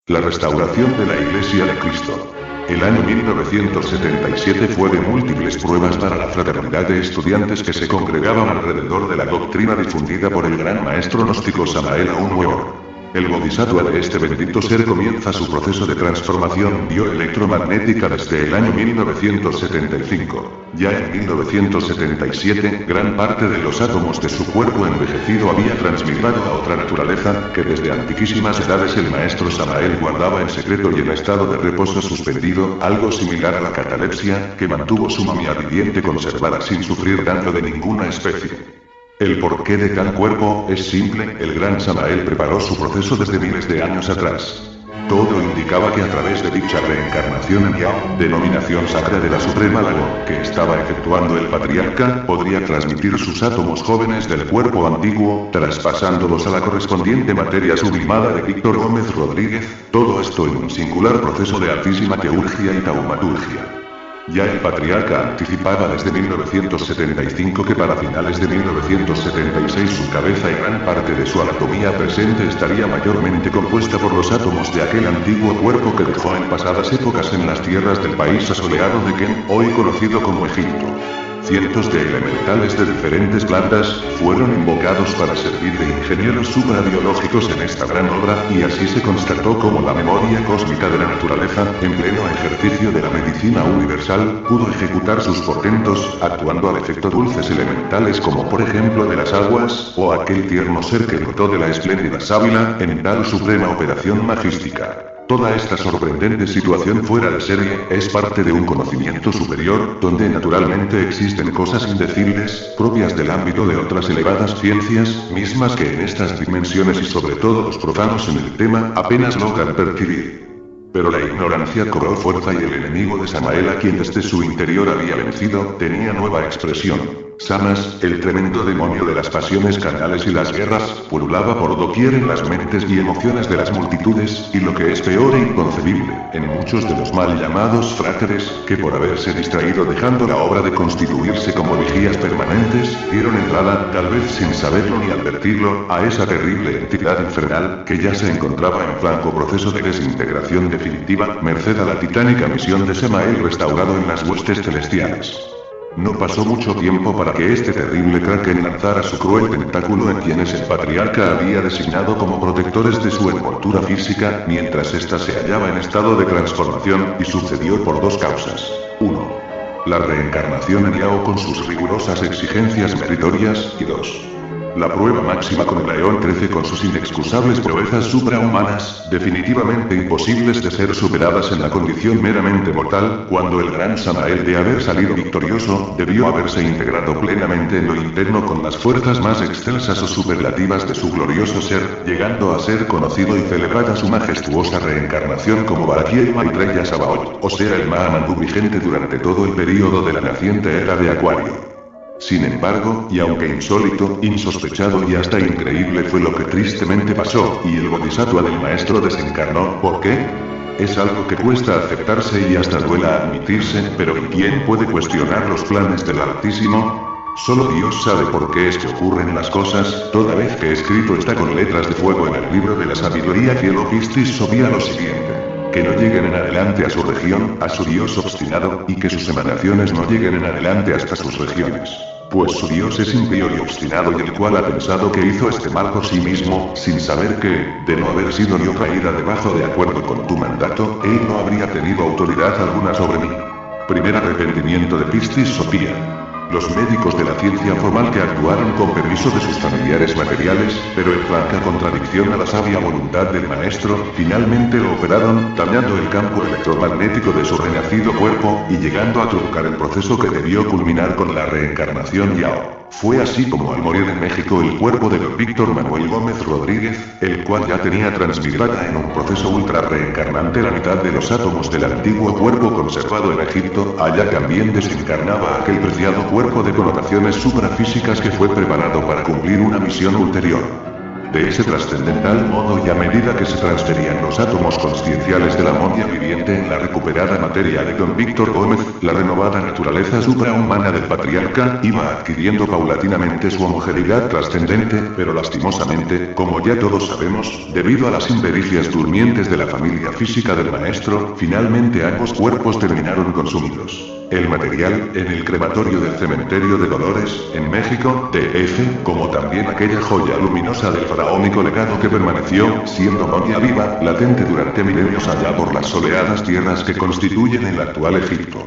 La restauración de la Iglesia de Cristo. El año 1977 fue de múltiples pruebas para la fraternidad de estudiantes que se congregaban alrededor de la doctrina difundida por el gran maestro gnóstico Samael Aun Weor. El bodhisattva de este bendito ser comienza su proceso de transformación bioelectromagnética desde el año 1975. Ya en 1977, gran parte de los átomos de su cuerpo envejecido había transmigrado a otra naturaleza, que desde antiquísimas edades el maestro Samael guardaba en secreto y en estado de reposo suspendido, algo similar a la catalepsia, que mantuvo su momia viviente conservada sin sufrir daño de ninguna especie. El porqué de tal cuerpo es simple, el gran Samael preparó su proceso desde miles de años atrás. Todo indicaba que a través de dicha reencarnación en Yao, denominación sacra de la Suprema Lago, que estaba efectuando el patriarca, podría transmitir sus átomos jóvenes del cuerpo antiguo, traspasándolos a la correspondiente materia sublimada de Víctor Gómez Rodríguez, todo esto en un singular proceso de altísima teurgia y taumaturgia. Ya el patriarca anticipaba desde 1975 que para finales de 1976 su cabeza y gran parte de su anatomía presente estaría mayormente compuesta por los átomos de aquel antiguo cuerpo que dejó en pasadas épocas en las tierras del país asoleado de Ken, hoy conocido como Egipto. Cientos de elementales de diferentes plantas fueron invocados para servir de ingenieros suprabiológicos en esta gran obra, y así se constató cómo la memoria cósmica de la naturaleza, en pleno ejercicio de la medicina universal, pudo ejecutar sus portentos, actuando al efecto dulces elementales como por ejemplo de las aguas, o aquel tierno ser que brotó de la espléndida sábila, en tal suprema operación magística. Toda esta sorprendente situación fuera de serie, es parte de un conocimiento superior, donde naturalmente existen cosas indecibles, propias del ámbito de otras elevadas ciencias, mismas que en estas dimensiones y sobre todo los profanos en el tema, apenas logran percibir. Pero la ignorancia cobró fuerza y el enemigo de Samael, a quien desde su interior había vencido, tenía nueva expresión. Samas, el tremendo demonio de las pasiones carnales y las guerras, pululaba por doquier en las mentes y emociones de las multitudes, y lo que es peor e inconcebible, en muchos de los mal llamados fráteres, que por haberse distraído dejando la obra de constituirse como vigías permanentes, dieron entrada, tal vez sin saberlo ni advertirlo, a esa terrible entidad infernal, que ya se encontraba en franco proceso de desintegración definitiva, merced a la titánica misión de Samael restaurado en las huestes celestiales. No pasó mucho tiempo para que este terrible kraken lanzara su cruel tentáculo en quienes el patriarca había designado como protectores de su envoltura física, mientras ésta se hallaba en estado de transformación, y sucedió por dos causas. 1. La reencarnación en Yao con sus rigurosas exigencias meritorias, y 2. La prueba máxima con el león 13 con sus inexcusables proezas suprahumanas, definitivamente imposibles de ser superadas en la condición meramente mortal, cuando el gran Samael, de haber salido victorioso, debió haberse integrado plenamente en lo interno con las fuerzas más excelsas o superlativas de su glorioso ser, llegando a ser conocido y celebrada su majestuosa reencarnación como Barakiel Maitreya Sabaoth, o sea el Mahamandu vigente durante todo el período de la naciente era de Acuario. Sin embargo, y aunque insólito, insospechado y hasta increíble fue lo que tristemente pasó, y el bodhisattva del maestro desencarnó, ¿por qué? Es algo que cuesta aceptarse y hasta duela admitirse, pero ¿quién puede cuestionar los planes del Altísimo? Solo Dios sabe por qué es que ocurren las cosas, toda vez que escrito está con letras de fuego en el libro de la sabiduría que el Opistis sobía lo siguiente. Que no lleguen en adelante a su región, a su Dios obstinado, y que sus emanaciones no lleguen en adelante hasta sus regiones. Pues su Dios es impío y obstinado, y el cual ha pensado que hizo este mal por sí mismo, sin saber que, de no haber sido yo traída debajo de acuerdo con tu mandato, él no habría tenido autoridad alguna sobre mí. Primer arrepentimiento de Pistis Sophia. Los médicos de la ciencia formal que actuaron con permiso de sus familiares materiales, pero en franca contradicción a la sabia voluntad del maestro, finalmente lo operaron, dañando el campo electromagnético de su renacido cuerpo, y llegando a truncar el proceso que debió culminar con la reencarnación Yao. Fue así como al morir en México el cuerpo de don Víctor Manuel Gómez Rodríguez, el cual ya tenía transmigrada en un proceso ultra reencarnante la mitad de los átomos del antiguo cuerpo conservado en Egipto, allá también desencarnaba aquel preciado cuerpo de connotaciones suprafísicas que fue preparado para cumplir una misión ulterior. De ese trascendental modo y a medida que se transferían los átomos conscienciales de la momia viviente en la recuperada materia de don Víctor Gómez, la renovada naturaleza suprahumana del patriarca iba adquiriendo paulatinamente su homogeneidad trascendente, pero lastimosamente, como ya todos sabemos, debido a las impericias durmientes de la familia física del maestro, finalmente ambos cuerpos terminaron consumidos. El material, en el crematorio del cementerio de Dolores, en México, DF, como también aquella joya luminosa del faraónico legado que permaneció, siendo momia viva, latente durante milenios allá por las soleadas tierras que constituyen el actual Egipto.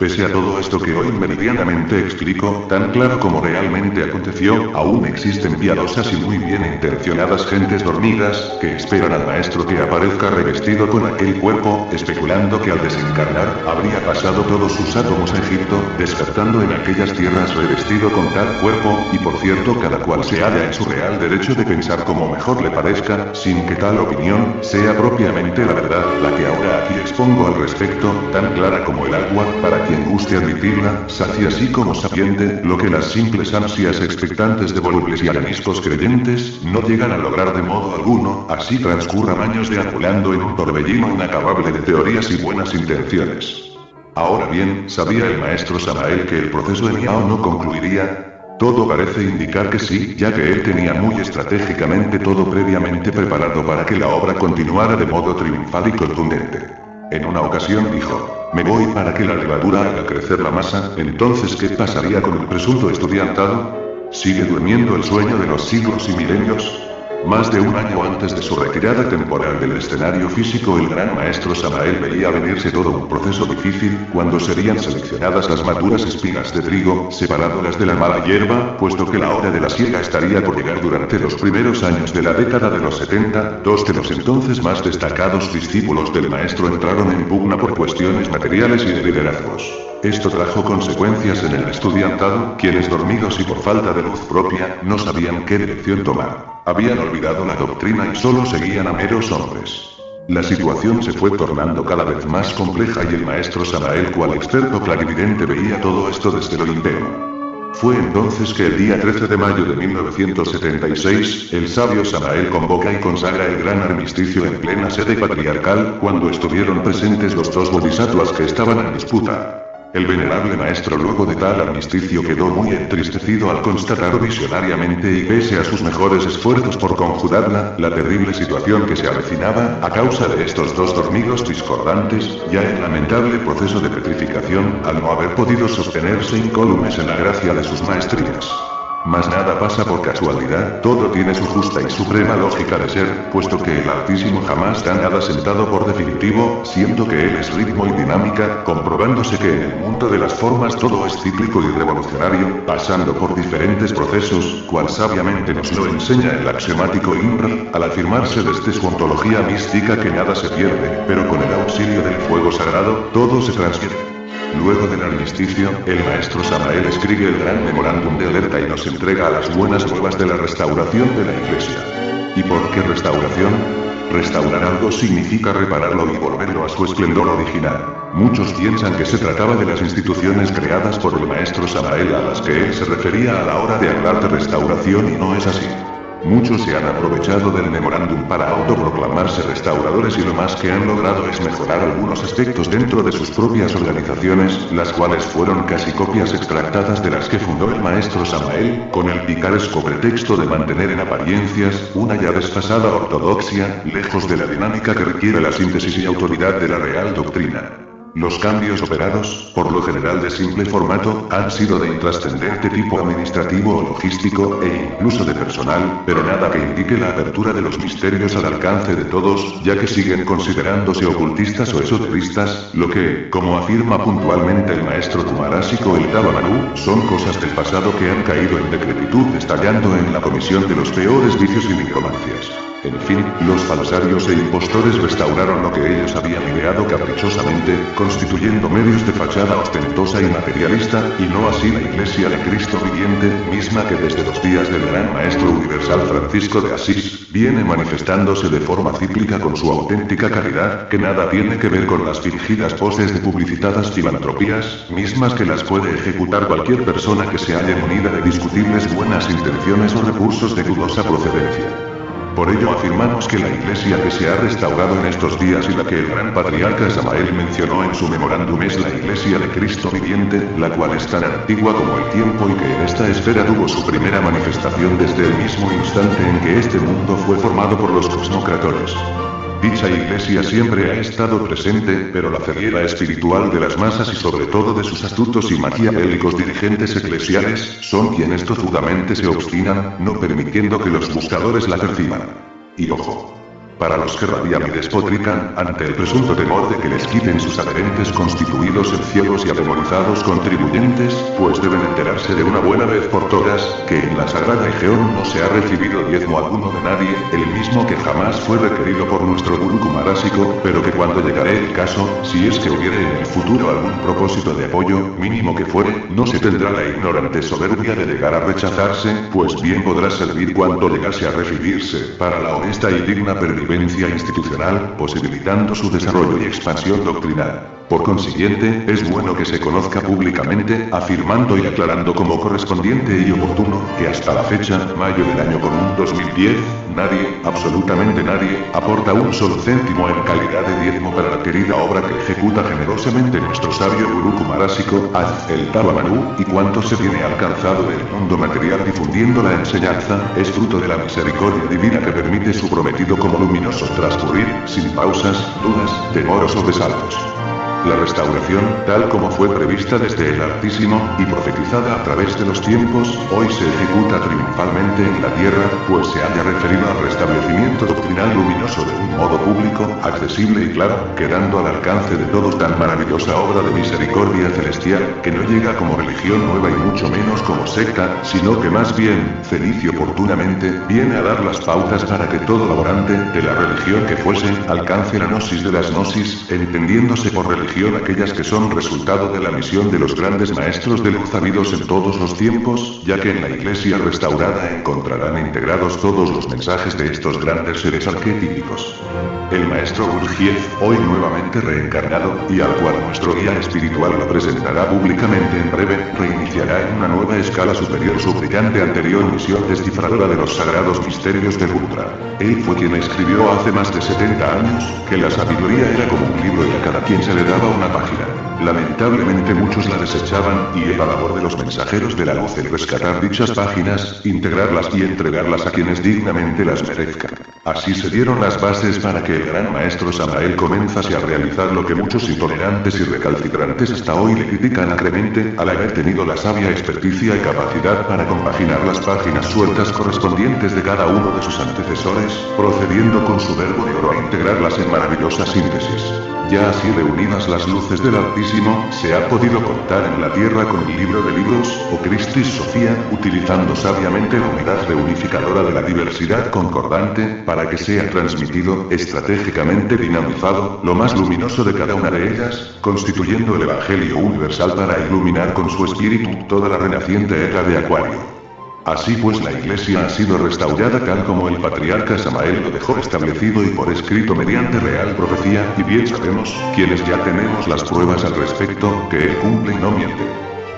Pese a todo esto que hoy meridianamente explico, tan claro como realmente aconteció, aún existen piadosas y muy bien intencionadas gentes dormidas, que esperan al maestro que aparezca revestido con aquel cuerpo, especulando que al desencarnar, habría pasado todos sus átomos a Egipto, despertando en aquellas tierras revestido con tal cuerpo, y por cierto cada cual se halla en su real derecho de pensar como mejor le parezca, sin que tal opinión, sea propiamente la verdad, la que ahora aquí expongo al respecto, tan clara como el agua, para quien guste admitirla, sacia así como sapiente, lo que las simples ansias expectantes de volubles y areniscos creyentes, no llegan a lograr de modo alguno, así transcurran años deambulando en un torbellino inacabable de teorías y buenas intenciones. Ahora bien, ¿sabía el maestro Samael que el proceso en Yao no concluiría? Todo parece indicar que sí, ya que él tenía muy estratégicamente todo previamente preparado para que la obra continuara de modo triunfal y contundente. En una ocasión dijo, me voy para que la levadura haga crecer la masa, entonces ¿qué pasaría con el presunto estudiantado? ¿Sigue durmiendo el sueño de los siglos y milenios? Más de un año antes de su retirada temporal del escenario físico, el gran maestro Samael veía venirse todo un proceso difícil, cuando serían seleccionadas las maduras espigas de trigo, separándolas de la mala hierba, puesto que la hora de la siega estaría por llegar durante los primeros años de la década de los 70, dos de los entonces más destacados discípulos del maestro entraron en pugna por cuestiones materiales y de liderazgos. Esto trajo consecuencias en el estudiantado, quienes dormidos y por falta de luz propia, no sabían qué dirección tomar. Habían olvidado la doctrina y solo seguían a meros hombres. La situación se fue tornando cada vez más compleja y el maestro Samael, cual experto clarividente, veía todo esto desde lo interno. Fue entonces que el día 13 de mayo de 1976, el sabio Samael convoca y consagra el gran armisticio en plena sede patriarcal, cuando estuvieron presentes los dos bodhisattvas que estaban en disputa. El venerable maestro luego de tal armisticio quedó muy entristecido al constatar visionariamente y pese a sus mejores esfuerzos por conjurarla, la terrible situación que se avecinaba, a causa de estos dos dormidos discordantes, ya en lamentable proceso de petrificación, al no haber podido sostenerse incólumes en la gracia de sus maestrías. Mas nada pasa por casualidad, todo tiene su justa y suprema lógica de ser, puesto que el Altísimo jamás da nada sentado por definitivo, siendo que él es ritmo y dinámica, comprobándose que en el mundo de las formas todo es cíclico y revolucionario, pasando por diferentes procesos, cual sabiamente nos lo enseña el axiomático INRA, al afirmarse desde su ontología mística que nada se pierde, pero con el auxilio del fuego sagrado, todo se transfiere. Luego del armisticio, el maestro Samael escribe el gran memorándum de alerta y nos entrega a las buenas nuevas de la restauración de la iglesia. ¿Y por qué restauración? Restaurar algo significa repararlo y volverlo a su esplendor original. Muchos piensan que se trataba de las instituciones creadas por el maestro Samael a las que él se refería a la hora de hablar de restauración y no es así. Muchos se han aprovechado del memorándum para autoproclamarse restauradores y lo más que han logrado es mejorar algunos aspectos dentro de sus propias organizaciones, las cuales fueron casi copias extractadas de las que fundó el maestro Samael, con el picaresco pretexto de mantener en apariencias una ya desfasada ortodoxia, lejos de la dinámica que requiere la síntesis y autoridad de la real doctrina. Los cambios operados, por lo general de simple formato, han sido de intrascendente tipo administrativo o logístico, e incluso de personal, pero nada que indique la apertura de los misterios al alcance de todos, ya que siguen considerándose ocultistas o esoteristas, lo que, como afirma puntualmente el maestro Kumarasiko el Tabamanú, son cosas del pasado que han caído en decrepitud estallando en la comisión de los peores vicios y nigromancias. En fin, los falsarios e impostores restauraron lo que ellos habían ideado caprichosamente, constituyendo medios de fachada ostentosa y materialista, y no así la Iglesia de Cristo viviente, misma que desde los días del gran Maestro Universal Francisco de Asís, viene manifestándose de forma cíclica con su auténtica caridad, que nada tiene que ver con las fingidas poses de publicitadas filantropías, mismas que las puede ejecutar cualquier persona que se haya munida de discutibles buenas intenciones o recursos de dudosa procedencia. Por ello afirmamos que la iglesia que se ha restaurado en estos días y la que el gran patriarca Samael mencionó en su memorándum es la iglesia de Cristo viviente, la cual es tan antigua como el tiempo y que en esta esfera tuvo su primera manifestación desde el mismo instante en que este mundo fue formado por los cosmocratores. Dicha iglesia siempre ha estado presente, pero la ceguera espiritual de las masas y sobre todo de sus astutos y maquiavélicos dirigentes eclesiales, son quienes tozudamente se obstinan, no permitiendo que los buscadores la perciban. Y ojo. Para los que rabian y despotrican, ante el presunto temor de que les quiten sus adherentes constituidos en ciegos y ademonizados contribuyentes, pues deben enterarse de una buena vez por todas, que en la sagrada Egeón no se ha recibido diezmo alguno de nadie, el mismo que jamás fue requerido por nuestro Gurú Kumarasico, pero que cuando llegare el caso, si es que hubiere en el futuro algún propósito de apoyo, mínimo que fuere, no se tendrá la ignorante soberbia de llegar a rechazarse, pues bien podrá servir cuando llegase a recibirse, para la honesta y digna pervivencia institucional, posibilitando su desarrollo y expansión doctrinal. Por consiguiente, es bueno que se conozca públicamente, afirmando y aclarando como correspondiente y oportuno, que hasta la fecha, mayo del año común 2010, nadie, absolutamente nadie, aporta un solo céntimo en calidad de diezmo para la querida obra que ejecuta generosamente nuestro sabio Gurú Kumarasico, el Tava-Manú, y cuanto se viene alcanzado del mundo material difundiendo la enseñanza, es fruto de la misericordia divina que permite su prometido como luminoso transcurrir, sin pausas, dudas, temor o sobresaltos. La restauración, tal como fue prevista desde el Altísimo, y profetizada a través de los tiempos, hoy se ejecuta triunfalmente en la tierra, pues se haya referido al restablecimiento doctrinal luminoso de un modo público, accesible y claro, quedando al alcance de todos tan maravillosa obra de misericordia celestial, que no llega como religión nueva y mucho menos como secta, sino que más bien, feliz y oportunamente, viene a dar las pautas para que todo laborante, de la religión que fuese, alcance la gnosis de las gnosis, entendiéndose por religión aquellas que son resultado de la misión de los grandes maestros de luz habidos en todos los tiempos, ya que en la iglesia restaurada encontrarán integrados todos los mensajes de estos grandes seres arquetípicos. El maestro Gurdjieff, hoy nuevamente reencarnado, y al cual nuestro guía espiritual lo presentará públicamente en breve, reiniciará en una nueva escala superior su brillante anterior misión descifradora de los sagrados misterios del Ultra. Él fue quien escribió hace más de 70 años, que la sabiduría era como un libro y a cada quien se le daba una página. Lamentablemente muchos la desechaban, y era labor de los mensajeros de la luz el rescatar dichas páginas, integrarlas y entregarlas a quienes dignamente las merezcan. Así se dieron las bases para que el gran maestro Samael comenzase a realizar lo que muchos intolerantes y recalcitrantes hasta hoy le critican acremente, al haber tenido la sabia experticia y capacidad para compaginar las páginas sueltas correspondientes de cada uno de sus antecesores, procediendo con su verbo de oro a integrarlas en maravillosa síntesis. Ya así reunidas las luces del Altísimo, se ha podido contar en la tierra con el libro de libros, o Christis Sophia, utilizando sabiamente la unidad reunificadora de la diversidad concordante, para que sea transmitido, estratégicamente dinamizado, lo más luminoso de cada una de ellas, constituyendo el Evangelio universal para iluminar con su espíritu toda la renaciente era de Acuario. Así pues la iglesia ha sido restaurada tal como el patriarca Samael lo dejó establecido y por escrito mediante real profecía, y bien sabemos, quienes ya tenemos las pruebas al respecto, que él cumple y no miente.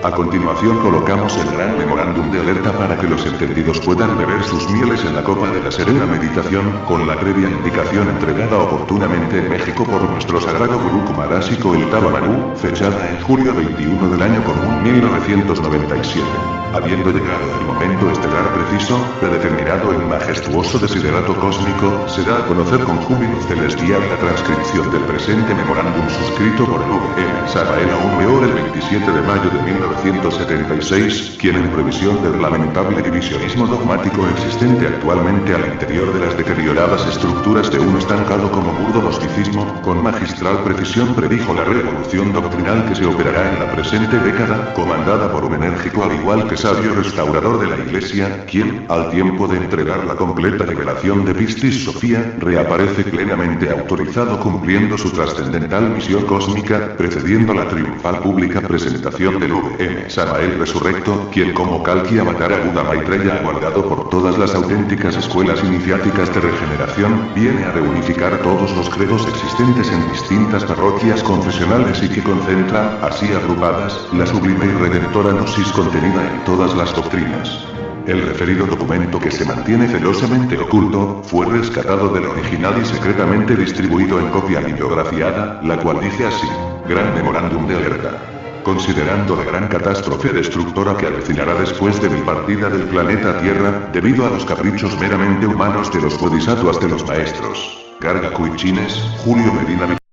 A continuación colocamos el gran memorándum de alerta para que los entendidos puedan beber sus mieles en la copa de la serena meditación, con la previa indicación entregada oportunamente en México por nuestro sagrado Gurú Kumarasico el Tava-Manú, fechada en julio 21 del año común 1997. Habiendo llegado el momento estelar preciso, predeterminado en majestuoso desiderato cósmico, se da a conocer con júbilo celestial la transcripción del presente memorándum suscrito por el V.M. Samael Aun el 27 de mayo de 1976, quien en previsión del lamentable divisionismo dogmático existente actualmente al interior de las deterioradas estructuras de un estancado como burdo gnosticismo, con magistral precisión predijo la revolución doctrinal que se operará en la presente década, comandada por un enérgico al igual que sabio restaurador de la Iglesia, quien, al tiempo de entregar la completa revelación de Pistis Sophia, reaparece plenamente autorizado cumpliendo su trascendental misión cósmica, precediendo la triunfal pública presentación del V.M. Samael resurrecto, quien como Kalki Avatar Buda Maitreya aguardado por todas las auténticas escuelas iniciáticas de regeneración, viene a reunificar todos los credos existentes en distintas parroquias confesionales y que concentra, así agrupadas, la sublime y redentora gnosis contenida en todas las doctrinas. El referido documento, que se mantiene celosamente oculto, fue rescatado del original y secretamente distribuido en copia bibliografiada, la cual dice así: Gran memorándum de alerta. Considerando la gran catástrofe destructora que avecinará después de mi partida del planeta Tierra, debido a los caprichos meramente humanos de los bodhisattvas de los maestros Garga Kuichines, Julio Medina